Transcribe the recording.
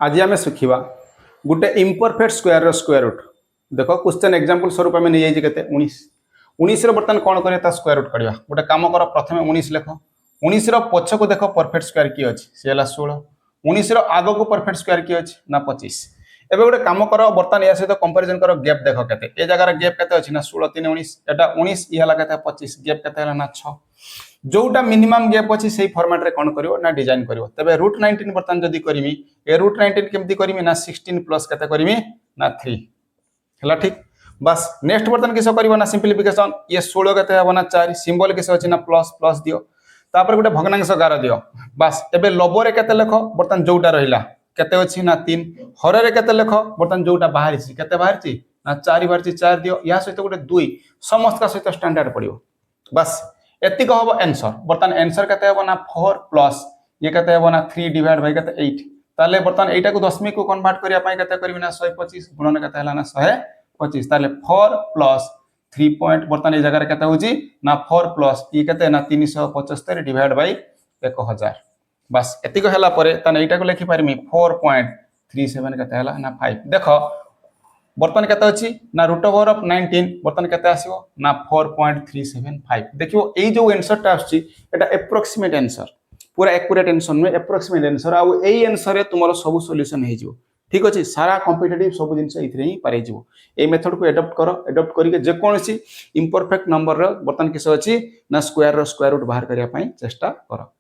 आज आम शिखा गोटे इम्परफेक्ट स्क्वायर रूट देख क्वेश्चन एग्जांपल स्वरूप आम नहीं जाइए 19 बर्तमान कौन करें स्क्वायर रूट काढ़ा गोटे कम कर प्रथम 19 लेख 19 पछ को देख परफेक्ट स्क्वायर किए अच्छे सी है 16 19 आग को परफेक्ट स्क्वायर किए अच्छे ना 25 एवं गोटे कम कर बर्तमान या सहित कंपेरिजन कर गैप देख के जगार गैप के अच्छी ना 16 3 19 एटा 19 ये के 25 गैप के ना 6 जोटा मिनिमम गैप अच्छी से फॉर्मेट रे कौन करिवो ना डिजाइन करिवो तबे रूट 19 बर्तमान जदी करमी ए रूट 19 केमती करमी ना 16 प्लस केते करमी ना 3 हला ठीक बस नेक्स्ट बर्तमान किस करिवो ना सिंपलीफिकेशन ये 16 केते हबो ना 4 सिंबल किस अछि ना प्लस प्लस दियो तापर गोटे भग्नांश गार दियो बस एबे लबो रे केते लेखो बर्तमान जोटा रहिला केते अछि ना 3 हर रे केते लेखो बर्तमान जोटा बाहर छि केते बाहर छि ना 4 बाहर छि 4 दियो या सहित गोटे 2 समस्त का सहित स्टैंडर्ड पड़ियो बस एतिक हम आंसर बर्तमान आंसर केते हबो ना 4 प्लस ये केते हबो ना 3 डिवाइड बाय केते 8 ताले बर्तमान एटा को दशमिक को कन्वर्ट करिया पाई केते करबी ना 125 गुणन केते हला ना 125 ताले 4 प्लस 3 पॉइंट बर्तमान ए जगह केते होजी ना 4 प्लस ये केते ना 375 डिवाइड बाय 1000 बस एतिक हला परे ताने एटा को लिखि पारमी 4.37 केते हला ना 5 देखो बर्तमान केते अछि ना रूट ओवर ऑफ 19 बर्तमान केते आसीबो ना 4.375 देखियो एई जो आंसर टा आछि एटा एप्रोक्सीमेट आंसर पूरा एक्यूरेट आंसर नो एप्रोक्सीमेट आंसर आ एई आंसर रे तुमरो सब सॉल्यूशन हे जिवो ठीक अछि सारा कॉम्पिटिटिव सब जिंस इथरे ही पारे जिवो ए मेथड को एडॉप्ट करो एडॉप्ट करिके जे कोनसी इंपरफेक्ट नंबर रो बर्तमान किस अछि ना स्क्वायर रो स्क्वायर रूट बाहर करिया पई चेष्टा करो।